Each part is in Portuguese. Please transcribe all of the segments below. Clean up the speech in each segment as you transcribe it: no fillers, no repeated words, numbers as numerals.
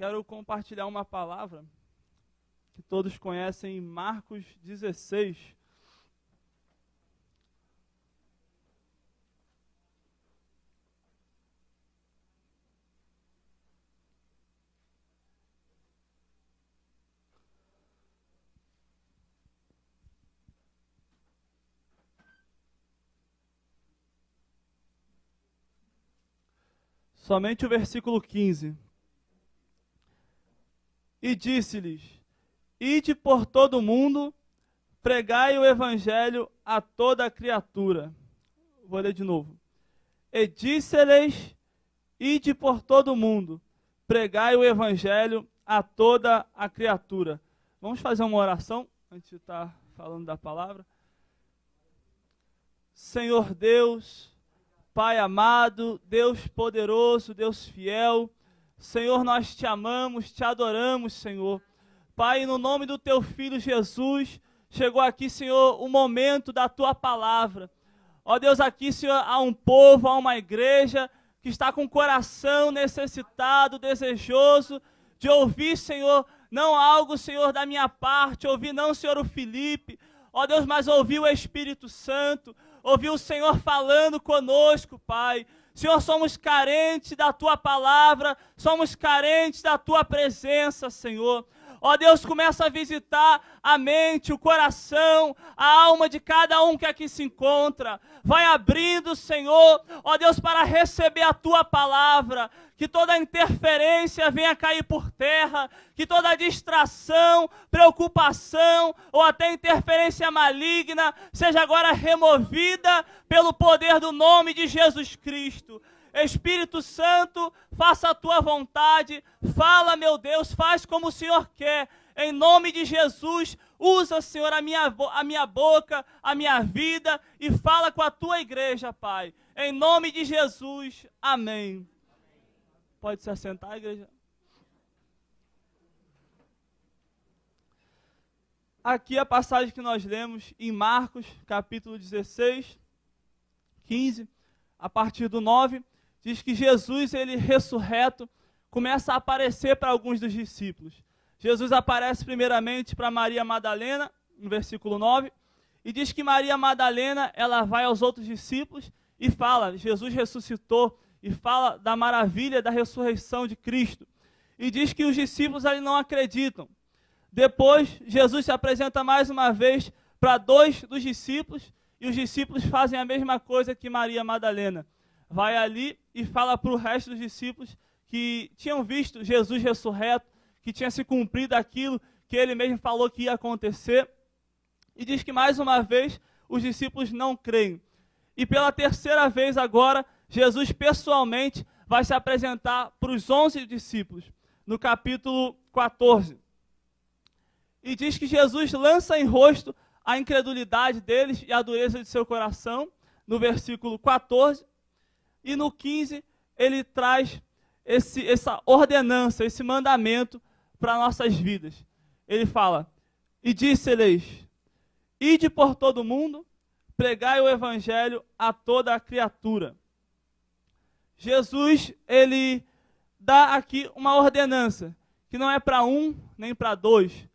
Quero compartilhar uma palavra que todos conhecem em Marcos 16. Somente o versículo 15. E disse-lhes: Ide por todo o mundo, pregai o evangelho a toda a criatura. Vou ler de novo. E disse-lhes: Ide por todo o mundo, pregai o evangelho a toda a criatura. Vamos fazer uma oração antes de estar falando da palavra. Senhor Deus, Pai amado, Deus poderoso, Deus fiel, Senhor, nós te amamos, te adoramos, Senhor. Pai, no nome do teu Filho Jesus, chegou aqui, Senhor, o momento da tua palavra. Ó Deus, aqui, Senhor, há um povo, há uma igreja que está com o coração necessitado, desejoso de ouvir, Senhor, não algo, Senhor, da minha parte, ouvir não, Senhor, o Felipe, ó Deus, mas ouvir o Espírito Santo, ouvir o Senhor falando conosco, Pai. Senhor, somos carentes da Tua palavra, somos carentes da Tua presença, Senhor. Ó Deus, começa a visitar a mente, o coração, a alma de cada um que aqui se encontra. Vai abrindo, Senhor, ó Deus, para receber a Tua palavra. Que toda interferência venha cair por terra, que toda distração, preocupação ou até interferência maligna seja agora removida pelo poder do nome de Jesus Cristo. Espírito Santo, faça a Tua vontade, fala, meu Deus, faz como o Senhor quer. Em nome de Jesus, usa, Senhor, a minha boca, a minha vida e fala com a Tua igreja, Pai. Em nome de Jesus, amém. Pode se assentar, igreja. Aqui a passagem que nós lemos em Marcos, capítulo 16, 15, a partir do 9, diz que Jesus, ele ressurreto, começa a aparecer para alguns dos discípulos. Jesus aparece primeiramente para Maria Madalena, no versículo 9, e diz que Maria Madalena, ela vai aos outros discípulos e fala, Jesus ressuscitou, e fala da maravilha da ressurreição de Cristo. E diz que os discípulos ali não acreditam. Depois, Jesus se apresenta mais uma vez para 2 dos discípulos, e os discípulos fazem a mesma coisa que Maria Madalena. Vai ali e fala para o resto dos discípulos que tinham visto Jesus ressurreto, que tinha se cumprido aquilo que ele mesmo falou que ia acontecer. E diz que mais uma vez os discípulos não creem. E pela terceira vez agora, Jesus pessoalmente vai se apresentar para os 11 discípulos, no capítulo 14. E diz que Jesus lança em rosto a incredulidade deles e a dureza de seu coração, no versículo 14. E no 15, ele traz essa ordenança, esse mandamento para nossas vidas. Ele fala, e disse-lhes, ide por todo mundo, pregai o evangelho a toda a criatura. Jesus, ele dá aqui uma ordenança, que não é para 1, nem para 2.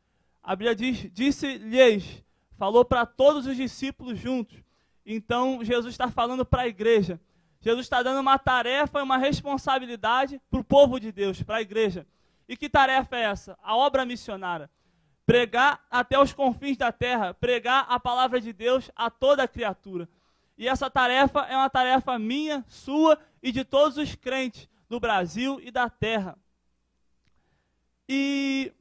A Bíblia diz, disse-lhes, falou para todos os discípulos juntos. Então, Jesus está falando para a igreja. Jesus está dando uma tarefa e uma responsabilidade para o povo de Deus, para a igreja. E que tarefa é essa? A obra missionária. Pregar até os confins da terra, pregar a palavra de Deus a toda a criatura. E essa tarefa é uma tarefa minha, sua e de todos os crentes do Brasil e da terra. E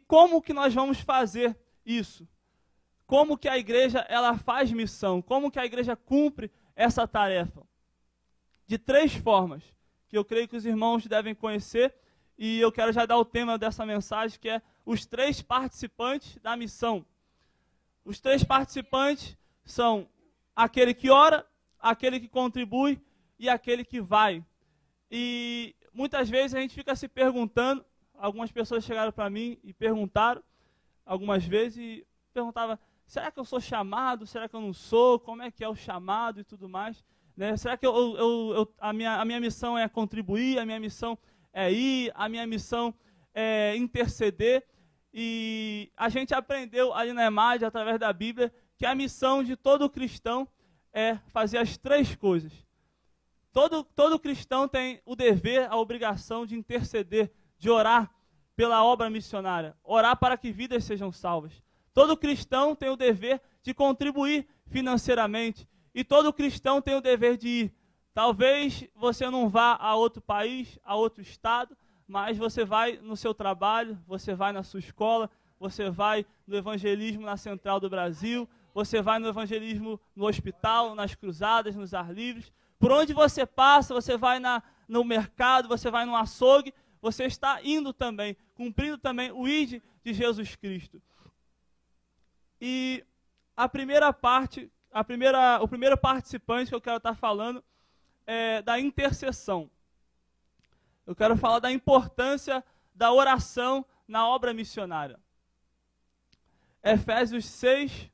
como que nós vamos fazer isso? Como que a igreja ela faz missão? Como que a igreja cumpre essa tarefa? De 3 formas, que eu creio que os irmãos devem conhecer, e eu quero já dar o tema dessa mensagem, que é os 3 participantes da missão. Os 3 participantes são aquele que ora, aquele que contribui e aquele que vai. E muitas vezes a gente fica se perguntando, algumas pessoas chegaram para mim e perguntaram, algumas vezes, e perguntavam, será que eu sou chamado, será que eu não sou, como é que é o chamado e tudo mais, né? Será que a minha missão é contribuir, a minha missão é ir, a minha missão é interceder. E a gente aprendeu ali na EMAD, através da Bíblia, que a missão de todo cristão é fazer as 3 coisas. Todo cristão tem o dever, a obrigação de interceder, de orar pela obra missionária, orar para que vidas sejam salvas. Todo cristão tem o dever de contribuir financeiramente, e todo cristão tem o dever de ir. Talvez você não vá a outro país, a outro estado, mas você vai no seu trabalho, você vai na sua escola, você vai no evangelismo na Central do Brasil, você vai no evangelismo no hospital, nas cruzadas, nos ar livres. Por onde você passa, você vai no mercado, você vai no açougue, você está indo também, cumprindo também o ID de Jesus Cristo. E o primeiro participante que eu quero estar falando é da intercessão. Eu quero falar da importância da oração na obra missionária. Efésios 6,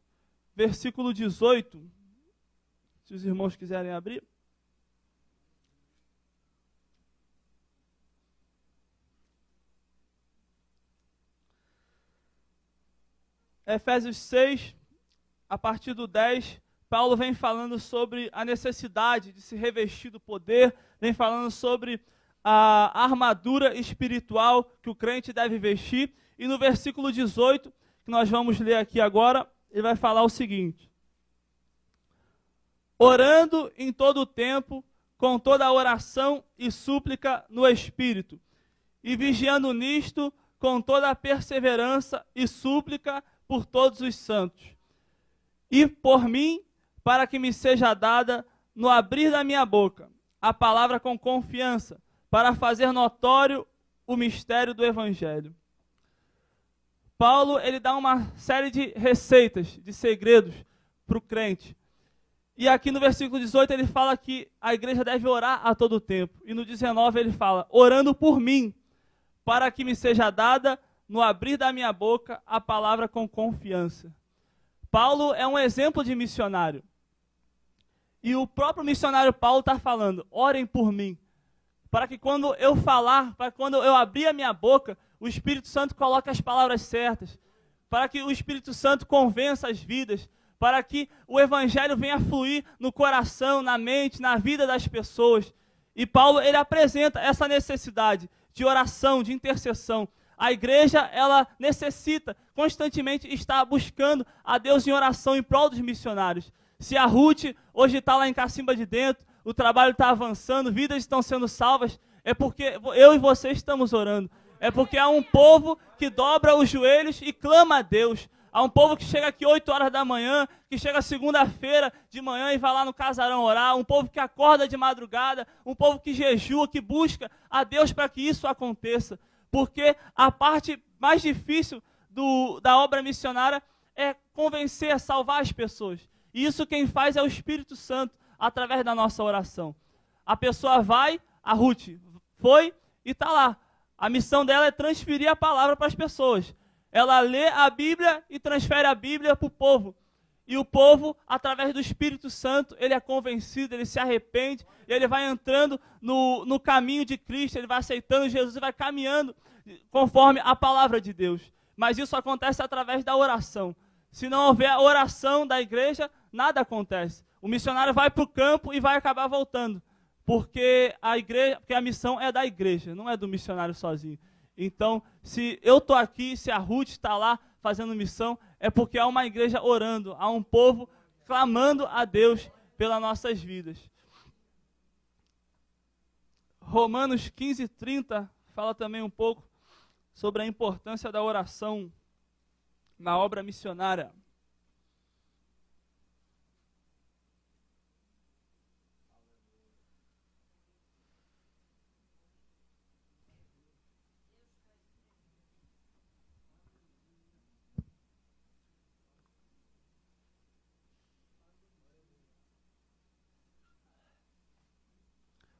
versículo 18. Se os irmãos quiserem abrir. Efésios 6, a partir do 10, Paulo vem falando sobre a necessidade de se revestir do poder, vem falando sobre a armadura espiritual que o crente deve vestir, e no versículo 18, que nós vamos ler aqui agora, ele vai falar o seguinte: orando em todo o tempo, com toda a oração e súplica no Espírito, e vigiando nisto com toda a perseverança e súplica por todos os santos, e por mim, para que me seja dada, no abrir da minha boca, a palavra com confiança, para fazer notório o mistério do Evangelho. Paulo, ele dá uma série de receitas, de segredos para o crente. E aqui no versículo 18 ele fala que a igreja deve orar a todo tempo. E no 19 ele fala, orando por mim, para que me seja dada, no abrir da minha boca, a palavra com confiança. Paulo é um exemplo de missionário. E o próprio missionário Paulo está falando, orem por mim, para que quando eu falar, para que quando eu abrir a minha boca, o Espírito Santo coloque as palavras certas, para que o Espírito Santo convença as vidas, para que o Evangelho venha fluir no coração, na mente, na vida das pessoas. E Paulo, ele apresenta essa necessidade de oração, de intercessão. A igreja, ela necessita constantemente estar buscando a Deus em oração em prol dos missionários. Se a Ruth hoje está lá em Cacimba de Dentro, o trabalho está avançando, vidas estão sendo salvas, é porque eu e você estamos orando. É porque há um povo que dobra os joelhos e clama a Deus. Há um povo que chega aqui 8 horas da manhã, que chega segunda-feira de manhã e vai lá no casarão orar. Um povo que acorda de madrugada, um povo que jejua, que busca a Deus para que isso aconteça. Porque a parte mais difícil da obra missionária é convencer, salvar as pessoas. E isso quem faz é o Espírito Santo, através da nossa oração. A pessoa vai, a Ruth foi e está lá. A missão dela é transferir a palavra para as pessoas. Ela lê a Bíblia e transfere a Bíblia para o povo. E o povo, através do Espírito Santo, ele é convencido, ele se arrepende, e ele vai entrando no caminho de Cristo, ele vai aceitando Jesus e vai caminhando conforme a palavra de Deus. Mas isso acontece através da oração. Se não houver a oração da igreja, nada acontece. O missionário vai para o campo e vai acabar voltando. Porque a missão é da igreja, não é do missionário sozinho. Então, se eu estou aqui, se a Ruth está lá fazendo missão, é porque há uma igreja orando, há um povo clamando a Deus pelas nossas vidas. Romanos 15:30 fala também um pouco sobre a importância da oração na obra missionária.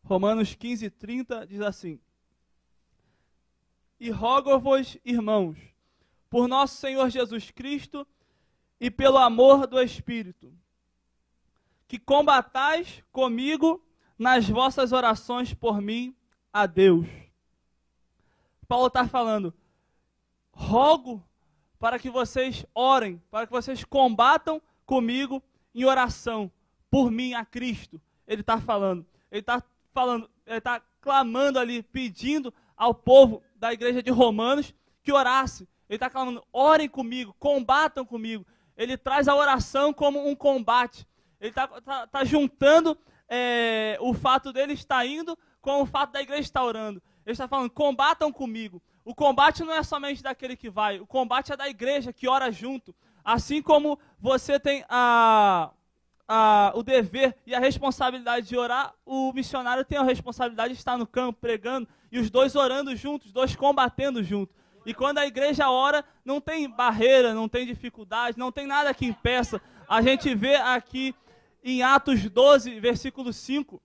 Romanos 15:30 diz assim: E rogo-vos, irmãos, por nosso Senhor Jesus Cristo e pelo amor do Espírito, que combatais comigo nas vossas orações por mim a Deus. Paulo está falando, rogo para que vocês orem, para que vocês combatam comigo em oração, por mim a Cristo. Ele está falando, ele está clamando ali, pedindo ao povo da igreja de Romanos que orasse. Ele está clamando, orem comigo, combatam comigo. Ele traz a oração como um combate. Ele está juntando o fato dele estar indo com o fato da igreja estar orando. Ele está falando, combatam comigo. O combate não é somente daquele que vai, o combate é da igreja que ora junto. Assim como você tem o dever e a responsabilidade de orar, o missionário tem a responsabilidade de estar no campo pregando, e os dois orando juntos, os dois combatendo juntos. E quando a igreja ora, não tem barreira, não tem dificuldade, não tem nada que impeça. A gente vê aqui em Atos 12, versículo 5,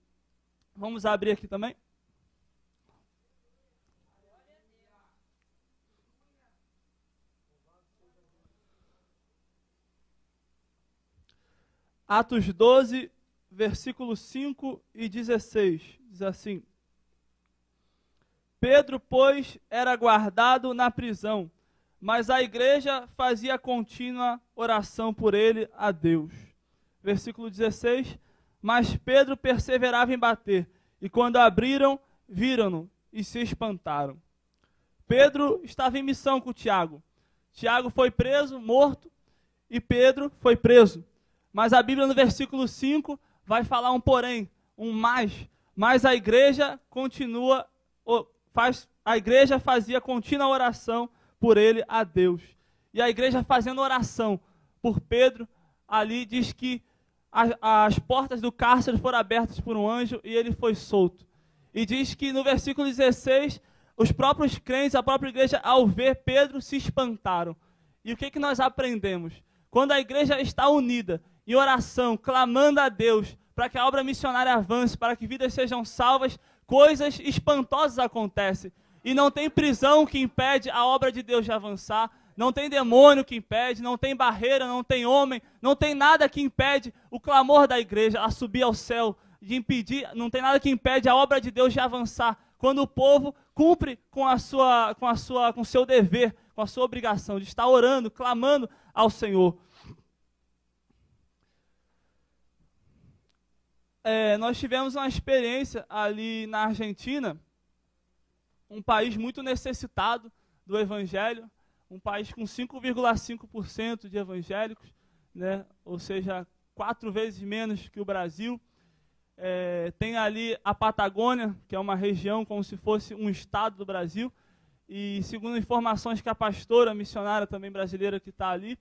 vamos abrir aqui também. Atos 12, versículo 5 e 16, diz assim: Pedro, pois, era guardado na prisão, mas a igreja fazia contínua oração por ele a Deus. Versículo 16, mas Pedro perseverava em bater, e quando abriram, viram-no e se espantaram. Pedro estava em missão com Tiago. Tiago foi preso, morto, e Pedro foi preso. Mas a Bíblia no versículo 5 vai falar um porém, um mas a igreja fazia contínua oração por ele a Deus. E a igreja fazendo oração por Pedro, ali diz que as portas do cárcere foram abertas por um anjo e ele foi solto. E diz que no versículo 16, os próprios crentes, a própria igreja, ao ver Pedro, se espantaram. E o que nós aprendemos? Quando a igreja está unida, em oração, clamando a Deus, para que a obra missionária avance, para que vidas sejam salvas, coisas espantosas acontecem. E não tem prisão que impede a obra de Deus de avançar, não tem demônio que impede, não tem barreira, não tem homem, não tem nada que impede o clamor da igreja a subir ao céu, de impedir, não tem nada que impede a obra de Deus de avançar, quando o povo cumpre com o seu dever, com a sua obrigação de estar orando, clamando ao Senhor. Nós tivemos uma experiência ali na Argentina, um país muito necessitado do evangelho, um país com 5,5% de evangélicos, né? Ou seja, 4 vezes menos que o Brasil. Tem ali a Patagônia, que é uma região como se fosse um estado do Brasil, e segundo informações que a pastora missionária também brasileira que está ali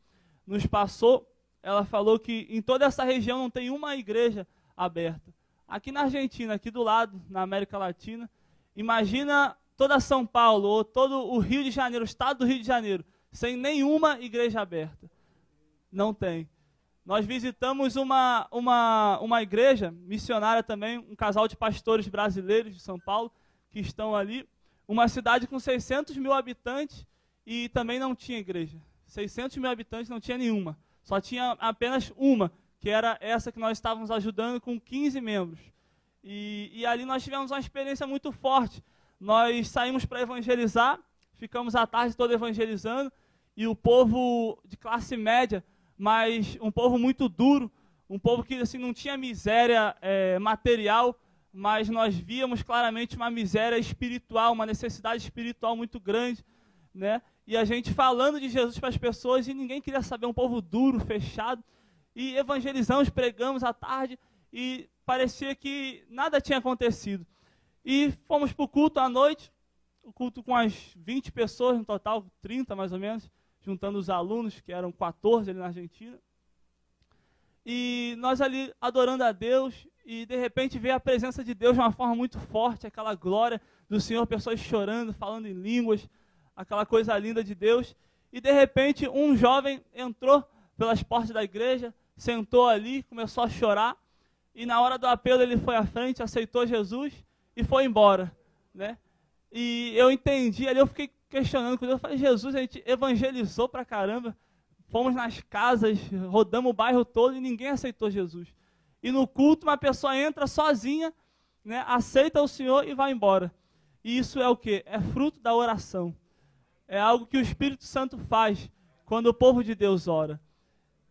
nos passou, ela falou que em toda essa região não tem uma igreja aberta. Aqui na Argentina, aqui do lado, na América Latina, imagina toda São Paulo, ou todo o Rio de Janeiro, o estado do Rio de Janeiro, sem nenhuma igreja aberta. Não tem. Nós visitamos uma igreja missionária também, um casal de pastores brasileiros de São Paulo, que estão ali, uma cidade com 600 mil habitantes, e também não tinha igreja. 600 mil habitantes, não tinha nenhuma. Só tinha apenas uma, que era essa que nós estávamos ajudando, com 15 membros. E ali nós tivemos uma experiência muito forte. Nós saímos para evangelizar, ficamos a tarde toda evangelizando, e o povo de classe média, mas um povo muito duro, um povo que assim, não tinha miséria material, mas nós víamos claramente uma miséria espiritual, uma necessidade espiritual muito grande, né? E a gente falando de Jesus para as pessoas, e ninguém queria saber, um povo duro, fechado. E evangelizamos, pregamos à tarde, e parecia que nada tinha acontecido. E fomos para o culto à noite, o culto com as 20 pessoas no total, 30 mais ou menos, juntando os alunos, que eram 14 ali na Argentina. E nós ali adorando a Deus, e de repente veio a presença de Deus de uma forma muito forte, aquela glória do Senhor, pessoas chorando, falando em línguas, aquela coisa linda de Deus. E de repente um jovem entrou pelas portas da igreja, sentou ali, começou a chorar, e na hora do apelo ele foi à frente, aceitou Jesus e foi embora, né? E eu entendi, ali eu fiquei questionando com Deus, eu falei, Jesus, a gente evangelizou pra caramba, fomos nas casas, rodamos o bairro todo e ninguém aceitou Jesus. E no culto uma pessoa entra sozinha, né, aceita o Senhor e vai embora. E isso é o quê? É fruto da oração. É algo que o Espírito Santo faz quando o povo de Deus ora.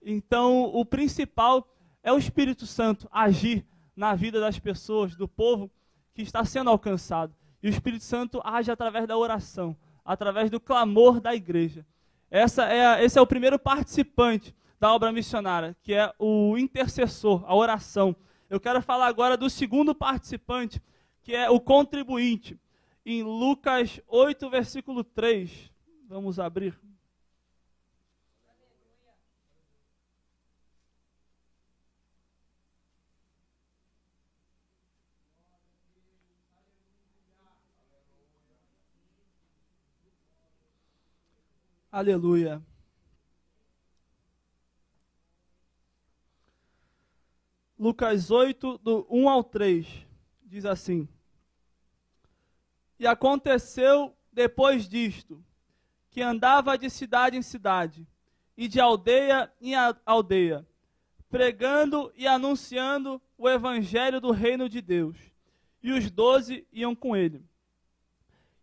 Então, o principal é o Espírito Santo agir na vida das pessoas, do povo que está sendo alcançado. E o Espírito Santo age através da oração, através do clamor da igreja. Esse é o primeiro participante da obra missionária, que é o intercessor, a oração. Eu quero falar agora do segundo participante, que é o contribuinte. Em Lucas 8, versículo 3. Vamos abrir. Aleluia. Lucas 8, do 1 ao 3, diz assim: E aconteceu depois disto, que andava de cidade em cidade, e de aldeia em aldeia, pregando e anunciando o evangelho do reino de Deus. E os 12 iam com ele.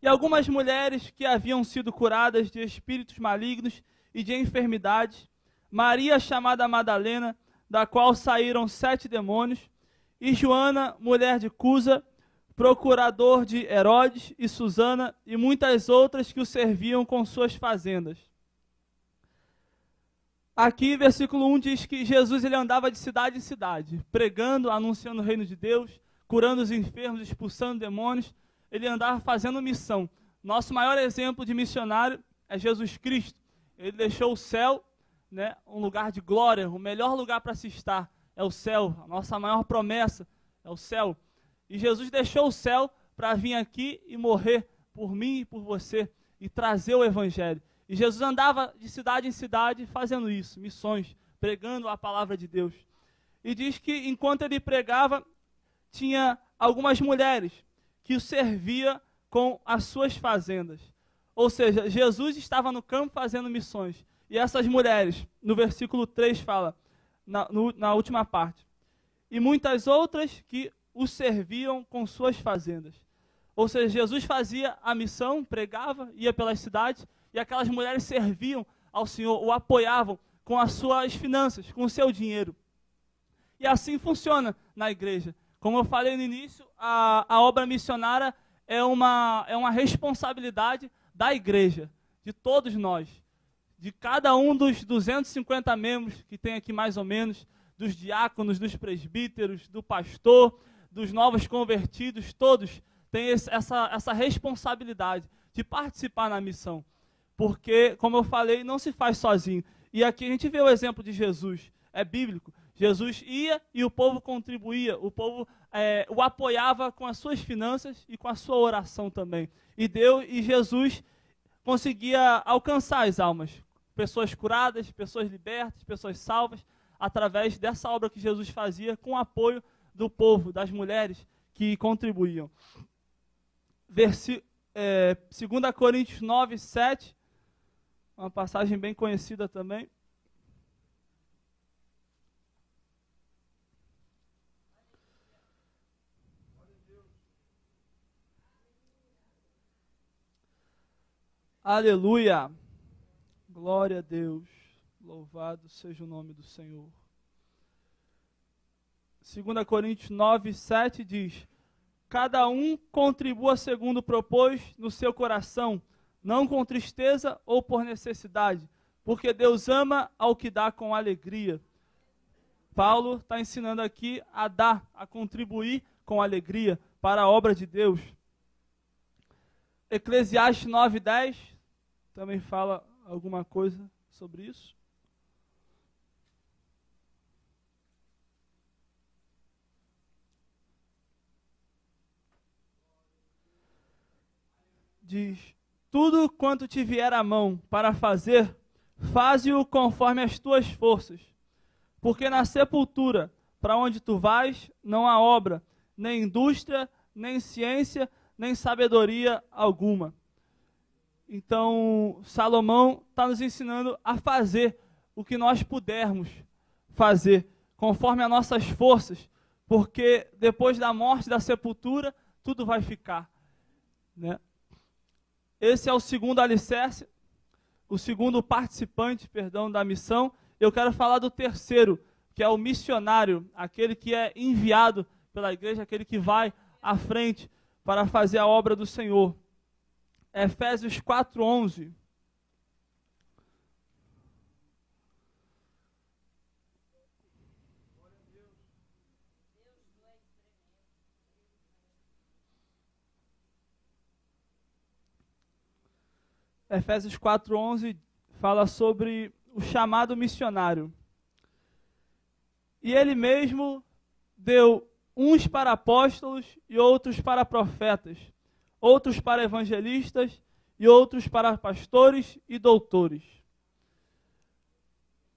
E algumas mulheres que haviam sido curadas de espíritos malignos e de enfermidades, Maria, chamada Madalena, da qual saíram 7 demônios, e Joana, mulher de Cusa, procurador de Herodes, e Susana, e muitas outras que o serviam com suas fazendas. Aqui, versículo 1 diz que Jesus ele andava de cidade em cidade, pregando, anunciando o reino de Deus, curando os enfermos, expulsando demônios. Ele andava fazendo missão. Nosso maior exemplo de missionário é Jesus Cristo. Ele deixou o céu, né, um lugar de glória, o melhor lugar para se estar é o céu. A nossa maior promessa é o céu. E Jesus deixou o céu para vir aqui e morrer por mim e por você e trazer o evangelho. E Jesus andava de cidade em cidade fazendo isso, missões, pregando a palavra de Deus. E diz que enquanto ele pregava, tinha algumas mulheres que o servia com as suas fazendas. Ou seja, Jesus estava no campo fazendo missões. E essas mulheres, no versículo 3 fala, na última parte, e muitas outras que o serviam com suas fazendas. Ou seja, Jesus fazia a missão, pregava, ia pelas cidades, e aquelas mulheres serviam ao Senhor, o apoiavam com as suas finanças, com o seu dinheiro. E assim funciona na igreja. Como eu falei no início, a obra missionária é uma responsabilidade da igreja, de todos nós, de cada um dos 250 membros que tem aqui mais ou menos, dos diáconos, dos presbíteros, do pastor, dos novos convertidos, todos têm essa responsabilidade de participar na missão. Porque, como eu falei, não se faz sozinho. E aqui a gente vê o exemplo de Jesus, é bíblico. Jesus ia e o povo contribuía, o povo o apoiava com as suas finanças e com a sua oração também. E Jesus conseguia alcançar as almas, pessoas curadas, pessoas libertas, pessoas salvas, através dessa obra que Jesus fazia com o apoio do povo, das mulheres que contribuíam. 2 Coríntios 9, 7, uma passagem bem conhecida também. Aleluia! Glória a Deus! Louvado seja o nome do Senhor. 2 Coríntios 9, 7 diz: Cada um contribua segundo propôs no seu coração, não com tristeza ou por necessidade, porque Deus ama ao que dá com alegria. Paulo está ensinando aqui a dar, a contribuir com alegria para a obra de Deus. Eclesiastes 9, 10 também fala alguma coisa sobre isso. Diz: Tudo quanto te vier à mão para fazer, faze-o conforme as tuas forças. Porque na sepultura, para onde tu vais, não há obra, nem indústria, nem ciência, nem sabedoria alguma. Então, Salomão está nos ensinando a fazer o que nós pudermos fazer, conforme as nossas forças, porque depois da morte, da sepultura, tudo vai ficar. né? Esse é o segundo alicerce, o segundo participante, da missão. Eu quero falar do terceiro, que é o missionário, aquele que é enviado pela igreja, aquele que vai à frente para fazer a obra do Senhor. Efésios 4:11. Efésios 4:11 fala sobre o chamado missionário. E ele mesmo deu uns para apóstolos e outros para profetas, outros para evangelistas e outros para pastores e doutores.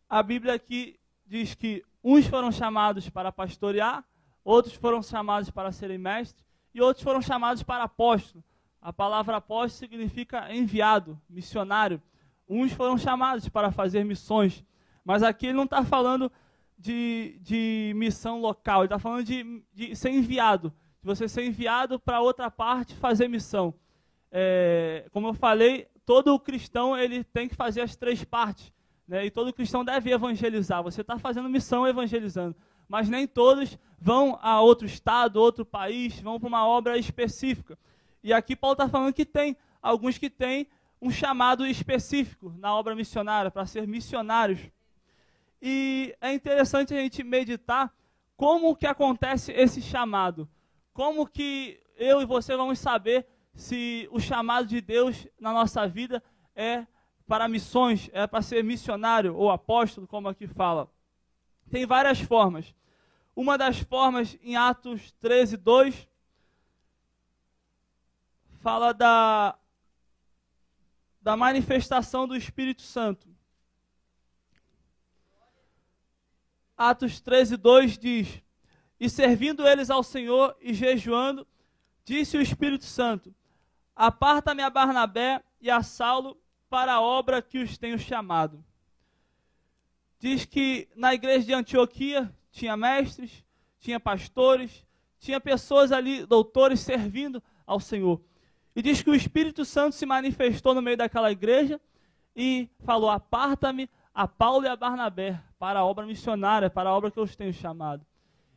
A Bíblia aqui diz que uns foram chamados para pastorear, outros foram chamados para serem mestres e outros foram chamados para apóstolo. A palavra apóstolo significa enviado, missionário. Uns foram chamados para fazer missões, mas aqui ele não está falando de missão local, ele está falando de ser enviado, de você ser enviado para outra parte fazer missão. Como eu falei, todo cristão ele tem que fazer as três partes, né? E todo cristão deve evangelizar. Você está fazendo missão evangelizando, mas nem todos vão a outro estado, outro país, vão para uma obra específica. E aqui Paulo está falando que tem alguns que têm um chamado específico na obra missionária, para ser missionários. E é interessante a gente meditar como que acontece esse chamado. Como que eu e você vamos saber se o chamado de Deus na nossa vida é para missões, é para ser missionário ou apóstolo, como aqui fala. Tem várias formas. Uma das formas, em Atos 13:2, fala da manifestação do Espírito Santo. Atos 13:2 diz: E servindo eles ao Senhor e jejuando, disse o Espírito Santo: Aparta-me a Barnabé e a Saulo para a obra que os tenho chamado. Diz que na igreja de Antioquia tinha mestres, tinha pastores, tinha pessoas ali, doutores, servindo ao Senhor. E diz que o Espírito Santo se manifestou no meio daquela igreja e falou: Aparta-me a Paulo e a Barnabé para a obra missionária, para a obra que eu os tenho chamado.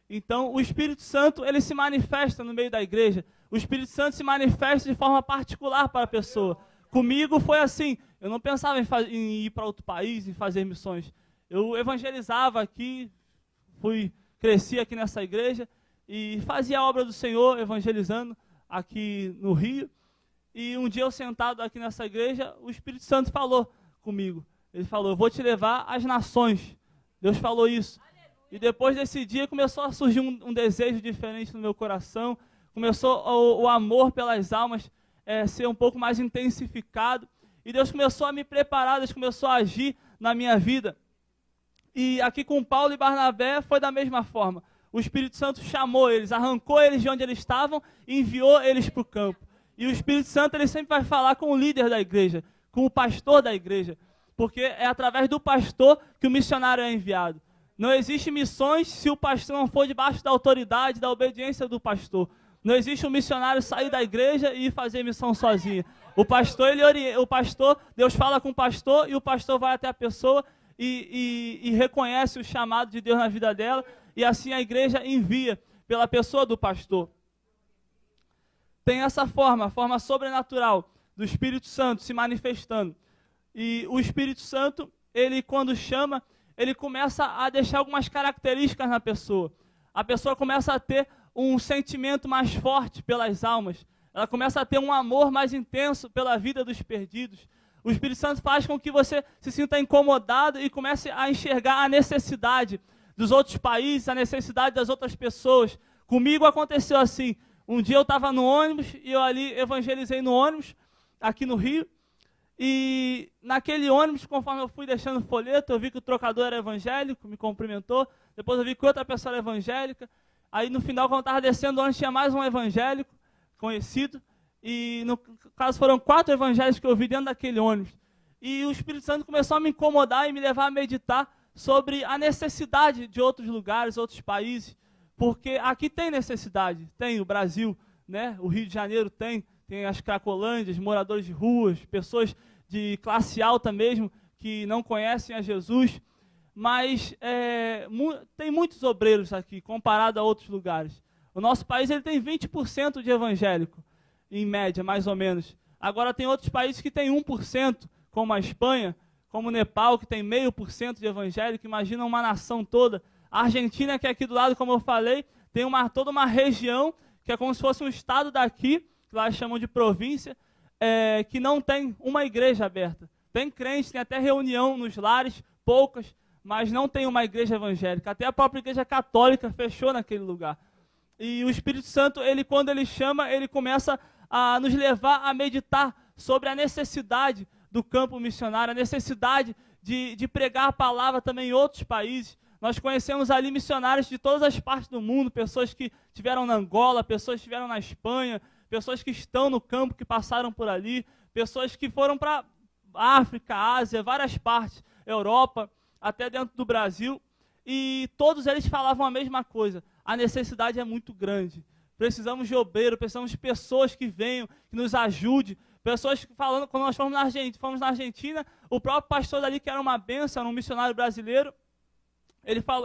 Então, o Espírito Santo, ele se manifesta no meio da igreja. O Espírito Santo se manifesta de forma particular para a pessoa. Comigo foi assim, eu não pensava em ir para outro país, em fazer missões. Eu evangelizava aqui, cresci aqui nessa igreja e fazia a obra do Senhor, evangelizando aqui no Rio. E um dia eu sentado aqui nessa igreja, o Espírito Santo falou comigo. Ele falou: eu vou te levar às nações. Deus falou isso. E depois desse dia começou a surgir um desejo diferente no meu coração. Começou o amor pelas almas ser um pouco mais intensificado. E Deus começou a me preparar, Deus começou a agir na minha vida. E aqui com Paulo e Barnabé foi da mesma forma. O Espírito Santo chamou eles, arrancou eles de onde eles estavam e enviou eles para o campo. E o Espírito Santo ele sempre vai falar com o líder da igreja, com o pastor da igreja. Porque é através do pastor que o missionário é enviado. Não existe missões se o pastor não for debaixo da autoridade, da obediência do pastor. Não existe um missionário sair da igreja e fazer missão sozinho. O pastor, Deus fala com o pastor e o pastor vai até a pessoa e reconhece o chamado de Deus na vida dela. E assim a igreja envia pela pessoa do pastor. Tem essa forma, a forma sobrenatural do Espírito Santo se manifestando. E o Espírito Santo, ele quando chama, ele começa a deixar algumas características na pessoa. A pessoa começa a ter um sentimento mais forte pelas almas. Ela começa a ter um amor mais intenso pela vida dos perdidos. O Espírito Santo faz com que você se sinta incomodado e comece a enxergar a necessidade dos outros países, a necessidade das outras pessoas. Comigo aconteceu assim. Um dia eu estava no ônibus e eu ali evangelizei no ônibus, aqui no Rio. E naquele ônibus, conforme eu fui deixando o folheto, eu vi que o trocador era evangélico, me cumprimentou. Depois eu vi que outra pessoa era evangélica. Aí no final, quando eu estava descendo o ônibus, tinha mais um evangélico conhecido. E no caso foram 4 evangélicos que eu vi dentro daquele ônibus. E o Espírito Santo começou a me incomodar e me levar a meditar sobre a necessidade de outros lugares, outros países. Porque aqui tem necessidade, tem o Brasil, né? O Rio de Janeiro tem tem as cracolândias, moradores de ruas, pessoas de classe alta mesmo, que não conhecem a Jesus, mas tem muitos obreiros aqui, comparado a outros lugares. O nosso país ele tem 20% de evangélico, em média, mais ou menos. Agora tem outros países que têm 1%, como a Espanha, como o Nepal, que tem 0,5% de evangélico. Imagina uma nação toda. A Argentina, que é aqui do lado, como eu falei, tem toda uma região, que é como se fosse um estado daqui, que lá chamam de província, que não tem uma igreja aberta. Tem crentes, tem até reunião nos lares, poucas, mas não tem uma igreja evangélica. Até a própria igreja católica fechou naquele lugar. E o Espírito Santo, quando ele chama, ele começa a nos levar a meditar sobre a necessidade do campo missionário, a necessidade de pregar a palavra também em outros países. Nós conhecemos ali missionários de todas as partes do mundo, pessoas que estiveram na Angola, pessoas que estiveram na Espanha, pessoas que estão no campo, que passaram por ali, pessoas que foram para África, Ásia, várias partes, Europa, até dentro do Brasil, e todos eles falavam a mesma coisa: a necessidade é muito grande, precisamos de obreiro, precisamos de pessoas que venham, que nos ajudem, pessoas que falando, quando nós fomos na Argentina, o próprio pastor dali, que era uma bênção, era um missionário brasileiro,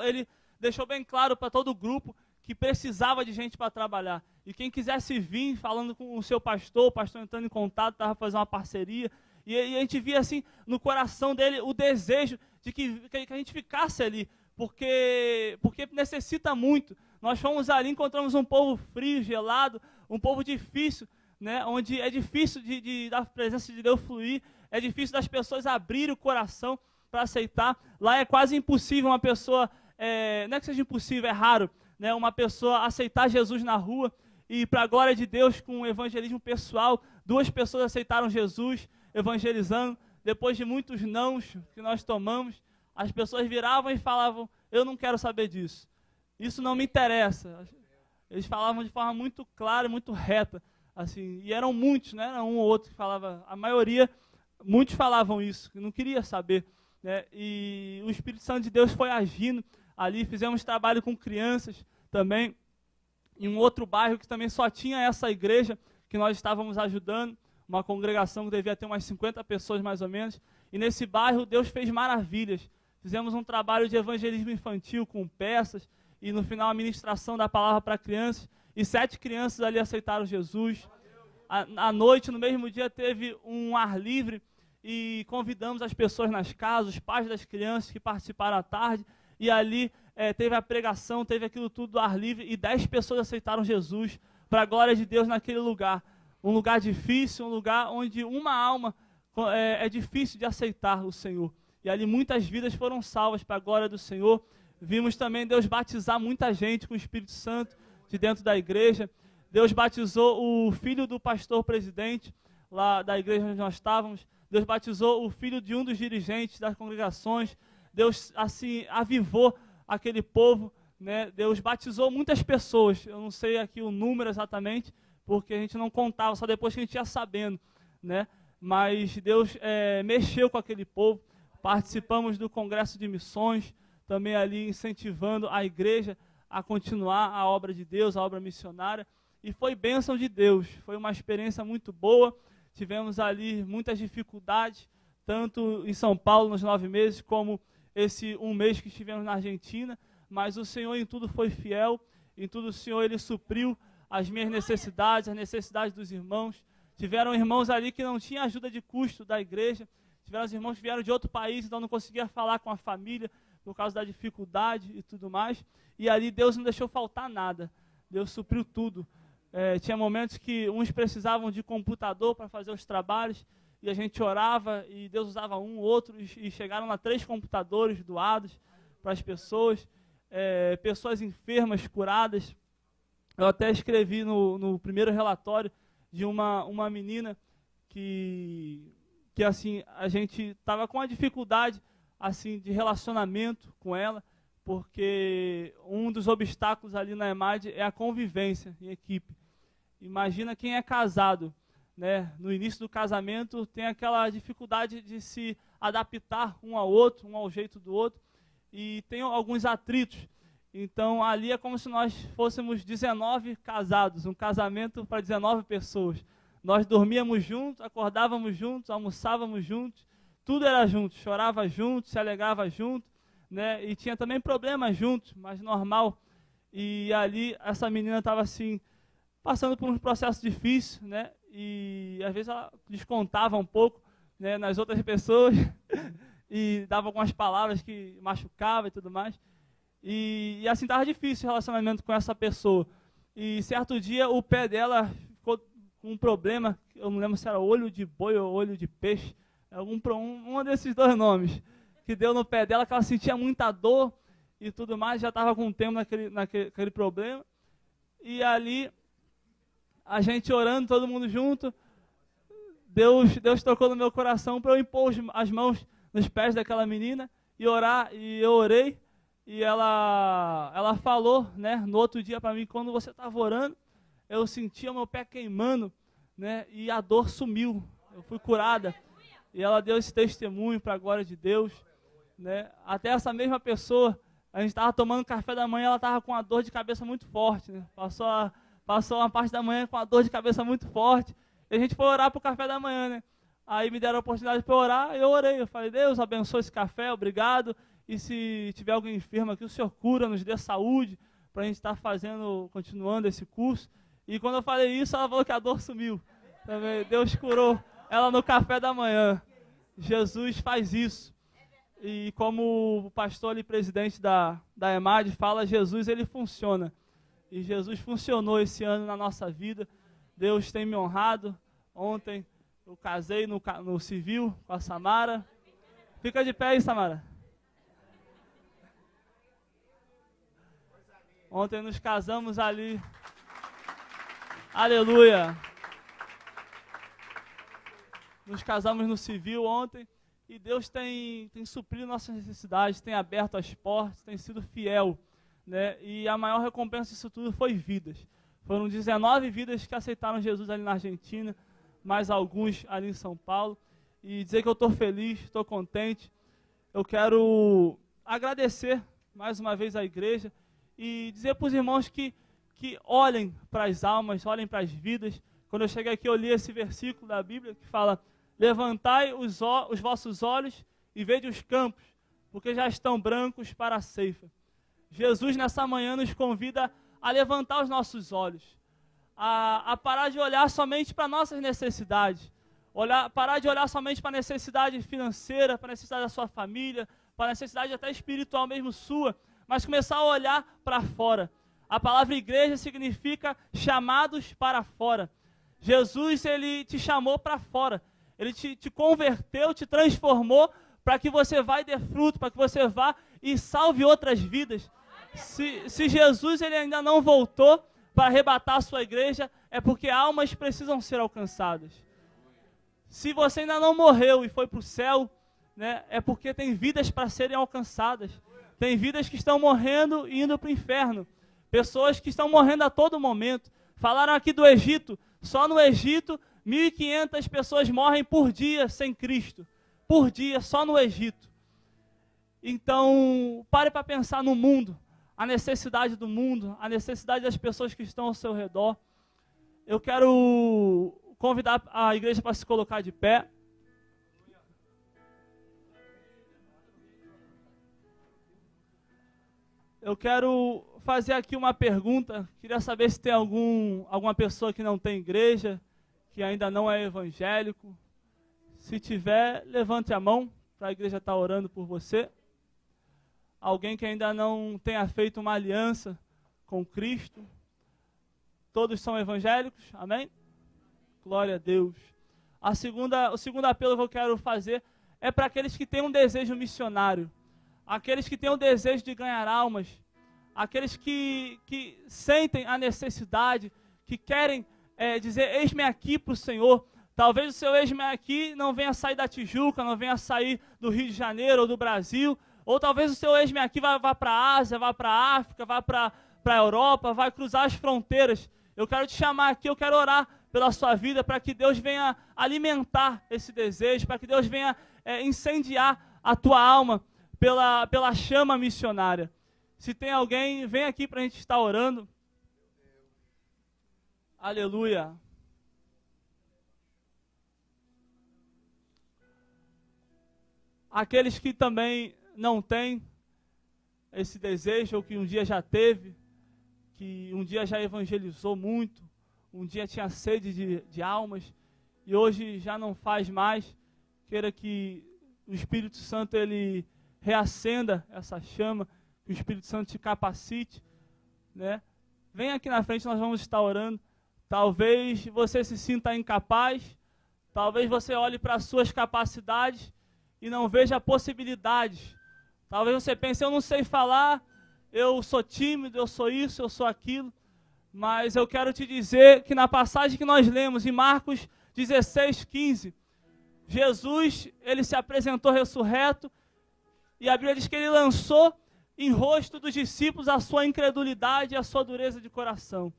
ele deixou bem claro para todo o grupo que precisava de gente para trabalhar, e quem quisesse vir, falando com o seu pastor, o pastor entrando em contato, estava fazendo uma parceria, e a gente via assim, no coração dele, o desejo de que a gente ficasse ali, porque necessita muito. Nós fomos ali, encontramos um povo frio, gelado, um povo difícil, né, onde é difícil da presença de Deus fluir, é difícil das pessoas abrirem o coração para aceitar. Lá é quase impossível uma pessoa, não é que seja impossível, é raro, né, uma pessoa aceitar Jesus na rua, e para a glória de Deus, com o evangelismo pessoal, 2 pessoas aceitaram Jesus, evangelizando. Depois de muitos nãos que nós tomamos, as pessoas viravam e falavam: eu não quero saber disso, isso não me interessa. Eles falavam de forma muito clara, muito reta, assim, e eram muitos, não era um ou outro que falava, a maioria, muitos falavam isso, que não queria saber, né? E o Espírito Santo de Deus foi agindo ali. Fizemos trabalho com crianças também, em um outro bairro que também só tinha essa igreja que nós estávamos ajudando, uma congregação que devia ter umas 50 pessoas mais ou menos, e nesse bairro Deus fez maravilhas. Fizemos um trabalho de evangelismo infantil com peças, e no final a ministração da palavra para crianças, e 7 crianças ali aceitaram Jesus. À noite, no mesmo dia, teve um ar livre, e convidamos as pessoas nas casas, os pais das crianças que participaram à tarde, e ali teve a pregação, teve aquilo tudo do ar livre, e 10 pessoas aceitaram Jesus, para a glória de Deus naquele lugar. Um lugar difícil, um lugar onde uma alma é difícil de aceitar o Senhor. E ali muitas vidas foram salvas para a glória do Senhor. Vimos também Deus batizar muita gente com o Espírito Santo de dentro da igreja. Deus batizou o filho do pastor presidente, lá da igreja onde nós estávamos. Deus batizou o filho de um dos dirigentes das congregações. Deus, assim, avivou aquele povo, né? Deus batizou muitas pessoas. Eu não sei aqui o número exatamente, porque a gente não contava, só depois que a gente ia sabendo, né? Mas Deus mexeu com aquele povo. Participamos do congresso de missões, também ali incentivando a igreja a continuar a obra de Deus, a obra missionária, e foi bênção de Deus. Foi uma experiência muito boa. Tivemos ali muitas dificuldades, tanto em São Paulo nos 9 meses, como esse 1 mês que estivemos na Argentina, mas o Senhor em tudo foi fiel, em tudo o Senhor Ele supriu as minhas necessidades, as necessidades dos irmãos. Tiveram irmãos ali que não tinham ajuda de custo da igreja, tiveram os irmãos que vieram de outro país, então não conseguia falar com a família por causa da dificuldade e tudo mais, e ali Deus não deixou faltar nada, Deus supriu tudo. Tinha momentos que uns precisavam de computador para fazer os trabalhos, e a gente orava, e Deus usava um, outro, e chegaram lá 3 computadores doados para as pessoas, pessoas enfermas, curadas. Eu até escrevi no primeiro relatório de uma menina que assim, a gente estava com uma dificuldade assim, de relacionamento com ela, porque um dos obstáculos ali na EMAD é a convivência em equipe. Imagina quem é casado, né? No início do casamento tem aquela dificuldade de se adaptar um ao outro, um ao jeito do outro, e tem alguns atritos. Então ali é como se nós fôssemos 19 casados, um casamento para 19 pessoas. Nós dormíamos juntos, acordávamos juntos, almoçávamos juntos, tudo era junto, chorava junto, se alegrava junto, né? E tinha também problemas juntos, mas normal. E ali essa menina estava assim, passando por um processo difícil, né? E às vezes ela descontava um pouco, né, nas outras pessoas e dava algumas palavras que machucavam e tudo mais. E assim estava difícil o relacionamento com essa pessoa. E certo dia o pé dela ficou com um problema, eu não lembro se era olho de boi ou olho de peixe, um desses dois nomes, que deu no pé dela, que ela sentia muita dor e tudo mais, já estava com um tempo naquele problema. E ali, a gente orando, todo mundo junto, Deus tocou no meu coração para eu impor as mãos nos pés daquela menina e orar, e eu orei, e ela falou, né, no outro dia para mim, quando você estava orando, eu sentia o meu pé queimando, né, e a dor sumiu, eu fui curada, e ela deu esse testemunho para a glória de Deus, né, até essa mesma pessoa, a gente estava tomando café da manhã, ela estava com uma dor de cabeça muito forte, né, passou uma parte da manhã com uma dor de cabeça muito forte, e a gente foi orar para o café da manhã, né, aí me deram a oportunidade para orar, eu orei, eu falei, Deus abençoe esse café, obrigado, e se tiver alguém enfermo aqui, o Senhor cura, nos dê saúde, para a gente estar continuando esse curso. E quando eu falei isso, ela falou que a dor sumiu. Também, Deus curou ela no café da manhã. Jesus faz isso. E como o pastor ali, presidente da EMAD, fala, Jesus, ele funciona. E Jesus funcionou esse ano na nossa vida. Deus tem me honrado. Ontem eu casei no civil com a Samara. Fica de pé aí, Samara. Ontem nos casamos ali. Aleluia. Nos casamos no civil ontem. E Deus tem suprido nossas necessidades, tem aberto as portas, tem sido fiel, né? E a maior recompensa disso tudo foi vidas. Foram 19 vidas que aceitaram Jesus ali na Argentina, mais alguns ali em São Paulo. E dizer que eu estou feliz, estou contente. Eu quero agradecer mais uma vez à igreja e dizer para os irmãos que olhem para as almas, olhem para as vidas. Quando eu cheguei aqui, eu li esse versículo da Bíblia que fala: levantai os vossos olhos e vede os campos, porque já estão brancos para a ceifa. Jesus nessa manhã nos convida a levantar os nossos olhos, a parar de olhar somente para nossas necessidades, parar de olhar somente para a necessidade financeira, para a necessidade da sua família, para a necessidade até espiritual mesmo sua, mas começar a olhar para fora. A palavra igreja significa chamados para fora. Jesus, ele te chamou para fora. Ele te converteu, te transformou para que você vá e dê fruto, para que você vá e salve outras vidas. Se Jesus ele ainda não voltou para arrebatar a sua igreja, é porque almas precisam ser alcançadas. Se você ainda não morreu e foi para o céu, né, é porque tem vidas para serem alcançadas. Tem vidas que estão morrendo e indo para o inferno. Pessoas que estão morrendo a todo momento. Falaram aqui do Egito. Só no Egito, 1.500 pessoas morrem por dia sem Cristo. Por dia, só no Egito. Então, pare para pensar no mundo. A necessidade do mundo, a necessidade das pessoas que estão ao seu redor. Eu quero convidar a igreja para se colocar de pé. Eu quero fazer aqui uma pergunta. Queria saber se tem alguma pessoa que não tem igreja, que ainda não é evangélico. Se tiver, levante a mão para a igreja estar orando por você. Alguém que ainda não tenha feito uma aliança com Cristo. Todos são evangélicos? Amém? Glória a Deus. O segundo apelo que eu quero fazer é para aqueles que têm um desejo missionário. Aqueles que têm o desejo de ganhar almas, aqueles que sentem a necessidade, que querem dizer, eis-me aqui para o Senhor. Talvez o seu eis-me aqui não venha sair da Tijuca, não venha sair do Rio de Janeiro ou do Brasil, ou talvez o seu eis-me aqui vá para a Ásia, vá para a África, vá para a Europa, vai cruzar as fronteiras. Eu quero te chamar aqui, eu quero orar pela sua vida, para que Deus venha alimentar esse desejo, para que Deus venha incendiar a tua alma, pela chama missionária. Se tem alguém, vem aqui para a gente estar orando. Aleluia. aqueles que também não têm esse desejo, ou que um dia já teve, que um dia já evangelizou muito, um dia tinha sede de almas, e hoje já não faz mais, queira que o Espírito Santo ele reacenda essa chama, que o Espírito Santo te capacite, né? Vem aqui na frente, nós vamos estar orando. Talvez você se sinta incapaz, talvez você olhe para as suas capacidades e não veja possibilidades. Talvez você pense, eu não sei falar, eu sou tímido, eu sou isso, eu sou aquilo. Mas eu quero te dizer que na passagem que nós lemos em Marcos 16:15, Jesus, ele se apresentou ressurreto e a Bíblia diz que ele lançou em rosto dos discípulos a sua incredulidade e a sua dureza de coração.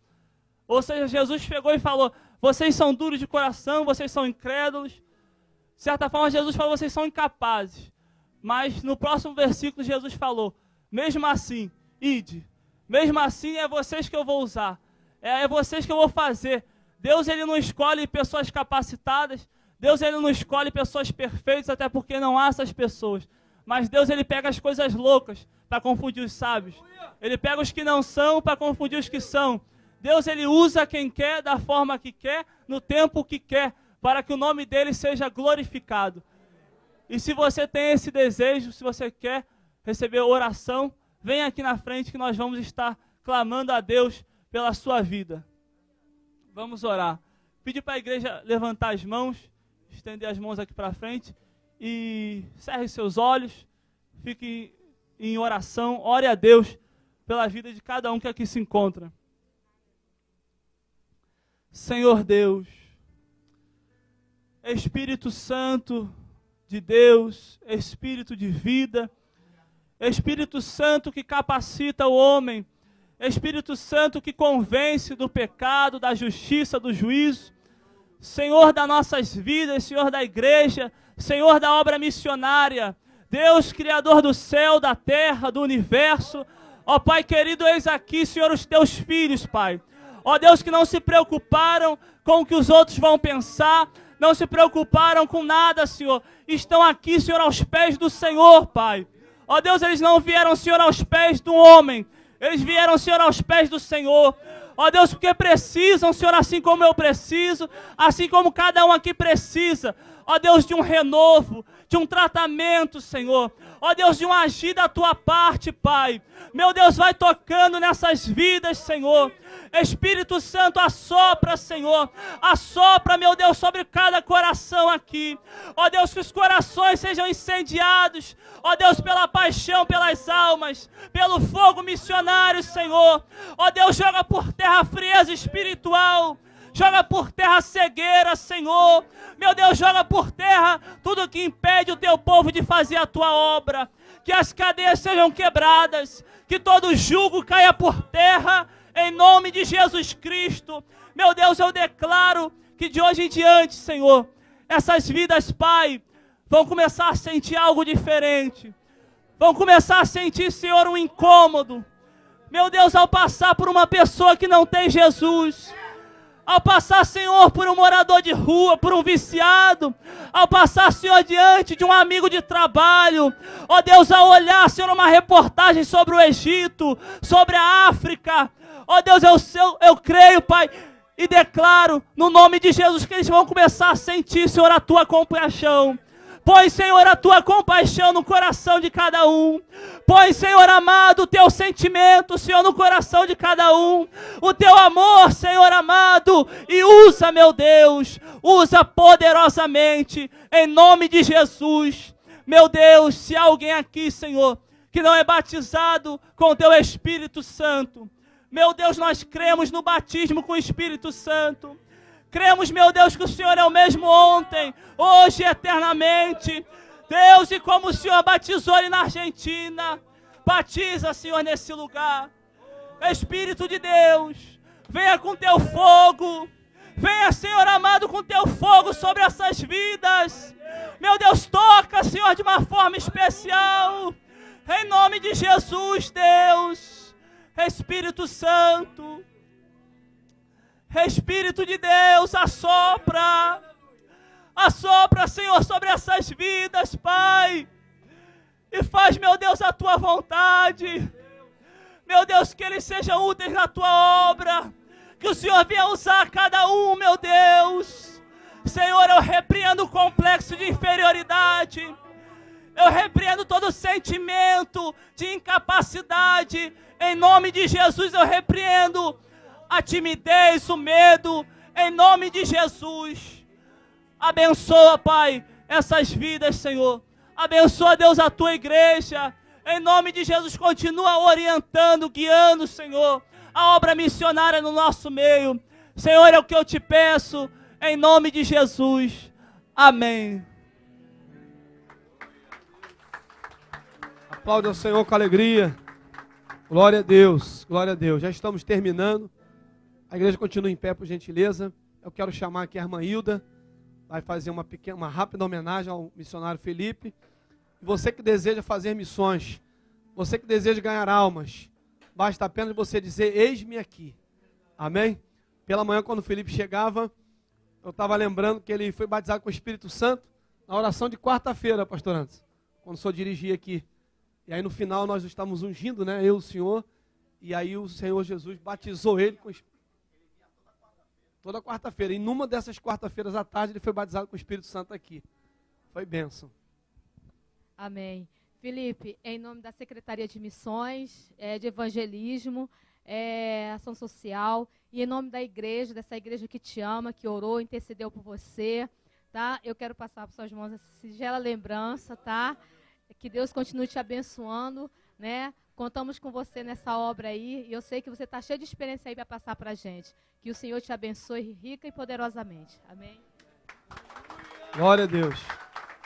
Ou seja, Jesus chegou e falou, vocês são duros de coração, vocês são incrédulos. De certa forma, Jesus falou, vocês são incapazes. Mas no próximo versículo, Jesus falou, mesmo assim, ide. Mesmo assim, é vocês que eu vou usar. É vocês que eu vou fazer. Deus, ele não escolhe pessoas capacitadas. Deus, ele não escolhe pessoas perfeitas, até porque não há essas pessoas. Mas Deus, ele pega as coisas loucas para confundir os sábios. Ele pega os que não são para confundir os que são. Deus, ele usa quem quer, da forma que quer, no tempo que quer, para que o nome dele seja glorificado. E se você tem esse desejo, se você quer receber oração, vem aqui na frente que nós vamos estar clamando a Deus pela sua vida. Vamos orar. Pedir para a igreja levantar as mãos, estender as mãos aqui para frente e cerre seus olhos, fique em oração, ore a Deus pela vida de cada um que aqui se encontra. Senhor Deus, Espírito Santo de Deus, Espírito de vida, Espírito Santo que capacita o homem, Espírito Santo que convence do pecado, da justiça, do juízo, Senhor das nossas vidas, Senhor da igreja, Senhor da obra missionária, Deus, Criador do céu, da terra, do universo, ó Pai querido, eis aqui, Senhor, os teus filhos, Pai, ó Deus, que não se preocuparam com o que os outros vão pensar, não se preocuparam com nada, Senhor, estão aqui, Senhor, aos pés do Senhor, Pai, ó Deus, eles não vieram, Senhor, aos pés do homem, eles vieram, Senhor, aos pés do Senhor, ó Deus, porque precisam, Senhor, assim como eu preciso, assim como cada um aqui precisa, ó Deus, de um renovo, de um tratamento, Senhor, ó Deus, de um agir da tua parte, Pai, meu Deus, vai tocando nessas vidas, Senhor, Espírito Santo, assopra, Senhor, assopra, meu Deus, sobre cada coração aqui, ó Deus, que os corações sejam incendiados, ó Deus, pela paixão, pelas almas, pelo fogo missionário, Senhor, ó Deus, joga por terra a frieza espiritual, joga por terra a cegueira, Senhor, meu Deus, joga por terra tudo que impede o teu povo de fazer a tua obra, que as cadeias sejam quebradas, que todo jugo caia por terra, em nome de Jesus Cristo, meu Deus, eu declaro que de hoje em diante, Senhor, essas vidas, Pai, vão começar a sentir algo diferente, vão começar a sentir, Senhor, um incômodo, meu Deus, ao passar por uma pessoa que não tem Jesus, ao passar, Senhor, por um morador de rua, por um viciado, ao passar, Senhor, diante de um amigo de trabalho, ó Deus, ao olhar, Senhor, uma reportagem sobre o Egito, sobre a África, ó Deus, eu creio, Pai, e declaro, no nome de Jesus, que eles vão começar a sentir, Senhor, a tua compaixão. Põe, Senhor, a tua compaixão no coração de cada um. Põe, Senhor amado, o teu sentimento, Senhor, no coração de cada um. O teu amor, Senhor amado. E usa, meu Deus, usa poderosamente, em nome de Jesus. Meu Deus, se há alguém aqui, Senhor, que não é batizado com o teu Espírito Santo, meu Deus, nós cremos no batismo com o Espírito Santo. Cremos, meu Deus, que o Senhor é o mesmo ontem, hoje e eternamente. Deus, e como o Senhor batizou ele na Argentina, batiza, Senhor, nesse lugar. Espírito de Deus, venha com teu fogo. Venha, Senhor amado, com teu fogo sobre essas vidas. Meu Deus, toca, Senhor, de uma forma especial. Em nome de Jesus, Deus. Espírito Santo. Espírito de Deus, assopra. Assopra, Senhor, sobre essas vidas, Pai. e faz, meu Deus, a tua vontade. Meu Deus, que eles sejam úteis na tua obra, que o Senhor venha usar cada um, meu Deus. Senhor, eu repreendo o complexo de inferioridade, eu repreendo todo sentimento de incapacidade, em nome de Jesus eu repreendo a timidez, o medo, em nome de Jesus. Abençoa, Pai, essas vidas, Senhor. Abençoa, Deus, a tua igreja. Em nome de Jesus, continua orientando, guiando, Senhor, a obra missionária no nosso meio. Senhor, é o que eu te peço, em nome de Jesus. Amém. Aplauda o Senhor com alegria. Glória a Deus, glória a Deus. Já estamos terminando. A igreja continua em pé, por gentileza. Eu quero chamar aqui a irmã Hilda. Vai fazer uma rápida homenagem ao missionário Felipe. Você que deseja fazer missões, você que deseja ganhar almas, basta apenas você dizer, eis-me aqui. Amém? Pela manhã, quando o Felipe chegava, eu estava lembrando que ele foi batizado com o Espírito Santo na oração de quarta-feira, pastor Antes, quando o senhor dirigia aqui. E aí no final nós estávamos ungindo, né? Eu, o Senhor, e aí o Senhor Jesus batizou ele com o Espírito. Toda quarta-feira. E numa dessas quarta-feiras à tarde ele foi batizado com o Espírito Santo aqui. Foi bênção. Amém. Felipe, em nome da Secretaria de Missões, de Evangelismo, Ação Social, e em nome da igreja, dessa igreja que te ama, que orou, intercedeu por você, tá? Eu quero passar para suas mãos essa singela lembrança, tá? Que Deus continue te abençoando, né? Contamos com você nessa obra aí, e eu sei que você está cheio de experiência aí para passar para a gente. Que o Senhor te abençoe rica e poderosamente. Amém? Glória a Deus.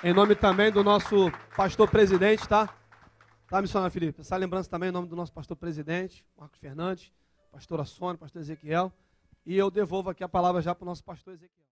Em nome também do nosso pastor presidente, tá? Tá, missionário Felipe? Essa lembrança também em nome do nosso pastor presidente, Marcos Fernandes, pastora Sônia, pastor Ezequiel. E eu devolvo aqui a palavra já para o nosso pastor Ezequiel.